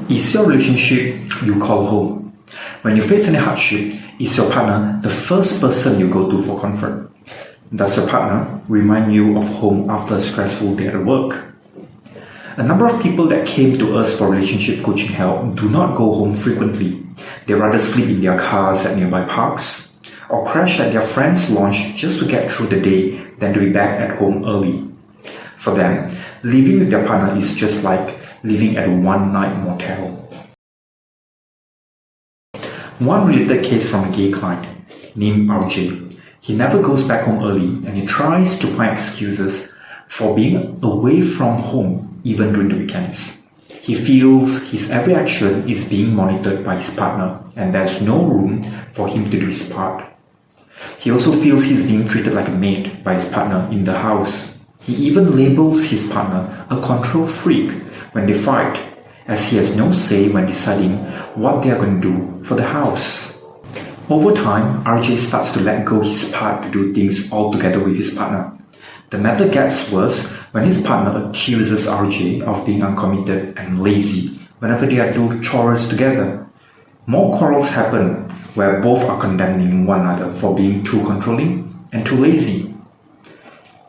Is your relationship you call home? When you face any hardship, is your partner the first person you go to for comfort? Does your partner remind you of home after a stressful day at work? A number of people that came to us for relationship coaching help do not go home frequently. They rather sleep in their cars at nearby parks or crash at their friend's lounge just to get through the day than to be back at home early. For them, living with their partner is just like living at a one-night motel. One related case from a gay client named RJ. He never goes back home early and he tries to find excuses for being away from home even during the weekends. He feels his every action is being monitored by his partner and there's no room for him to do his part. He also feels he's being treated like a maid by his partner in the house. He even labels his partner a control freak when they fight, as he has no say when deciding what they are going to do for the house. Over time, RJ starts to let go his part to do things all together with his partner. The matter gets worse when his partner accuses RJ of being uncommitted and lazy whenever they are doing chores together. More quarrels happen where both are condemning one another for being too controlling and too lazy.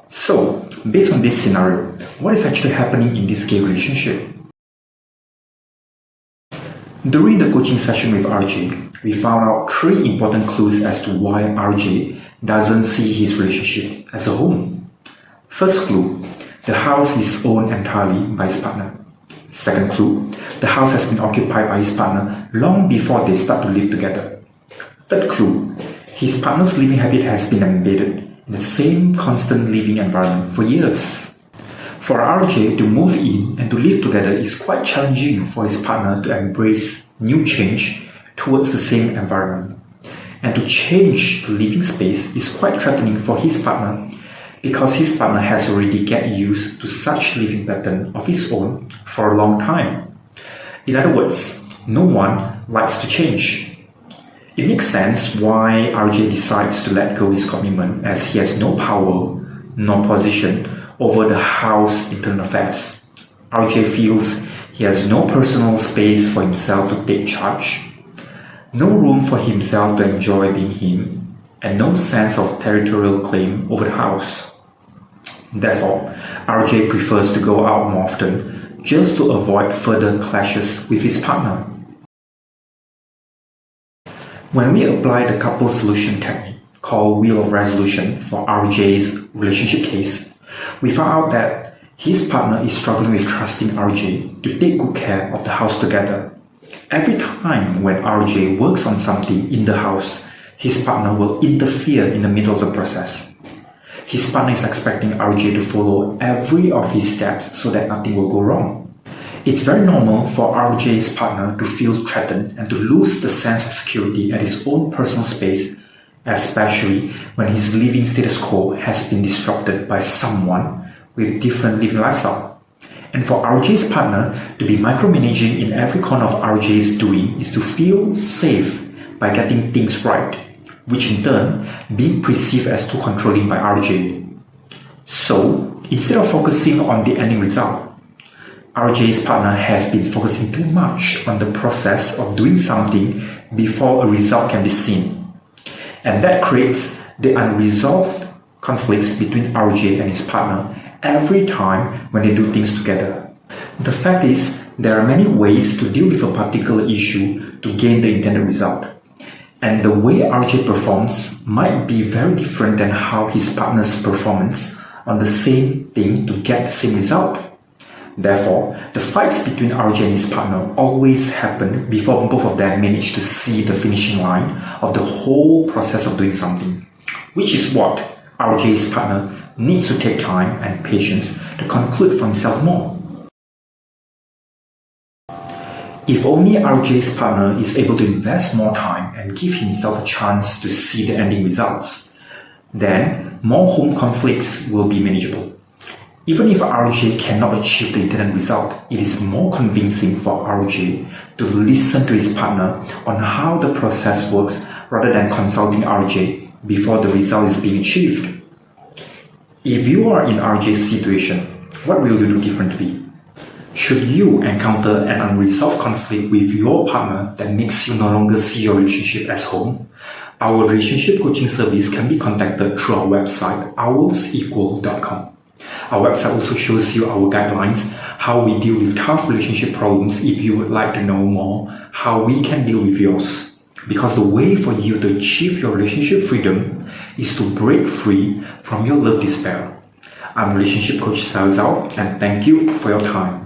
So, based on this scenario, what is actually happening in this gay relationship? During the coaching session with RJ, we found out 3 important clues as to why RJ doesn't see his relationship as a home. First clue, the house is owned entirely by his partner. Second clue, the house has been occupied by his partner long before they start to live together. Third clue, his partner's living habit has been embedded in the same constant living environment for years. For RJ to move in and to live together is quite challenging for his partner to embrace new change towards the same environment. And to change the living space is quite threatening for his partner because his partner has already get used to such living pattern of his own for a long time. In other words, no one likes to change. It makes sense why RJ decides to let go his commitment as he has no power nor position over the house internal affairs. RJ feels he has no personal space for himself to take charge, no room for himself to enjoy being him, and no sense of territorial claim over the house. Therefore, RJ prefers to go out more often just to avoid further clashes with his partner. When we apply the couple solution technique called Wheel of Resolution for RJ's relationship case, we found out that his partner is struggling with trusting RJ to take good care of the house together. Every time when RJ works on something in the house, his partner will interfere in the middle of the process. His partner is expecting RJ to follow every of his steps so that nothing will go wrong. It's very normal for RJ's partner to feel threatened and to lose the sense of security at his own personal space, especially when his living status quo has been disrupted by someone with different living lifestyle. And for RJ's partner to be micromanaging in every corner of RJ's doing is to feel safe by getting things right, which in turn being perceived as too controlling by RJ. So, instead of focusing on the ending result, RJ's partner has been focusing too much on the process of doing something before a result can be seen. And that creates the unresolved conflicts between RJ and his partner every time when they do things together. The fact is, there are many ways to deal with a particular issue to gain the intended result. And the way RJ performs might be very different than how his partner's performance on the same thing to get the same result. Therefore, the fights between RJ and his partner always happen before both of them manage to see the finishing line of the whole process of doing something, which is what RJ's partner needs to take time and patience to conclude for himself more. If only RJ's partner is able to invest more time and give himself a chance to see the ending results, then more home conflicts will be manageable. Even if RJ cannot achieve the intended result, it is more convincing for RJ to listen to his partner on how the process works rather than consulting RJ before the result is being achieved. If you are in RJ's situation, what will you do differently? Should you encounter an unresolved conflict with your partner that makes you no longer see your relationship as home, our relationship coaching service can be contacted through our website, owlsequal.com. Our website also shows you our guidelines, how we deal with tough relationship problems if you would like to know more, how we can deal with yours. Because the way for you to achieve your relationship freedom is to break free from your love despair. I'm Relationship Coach Salazar, and thank you for your time.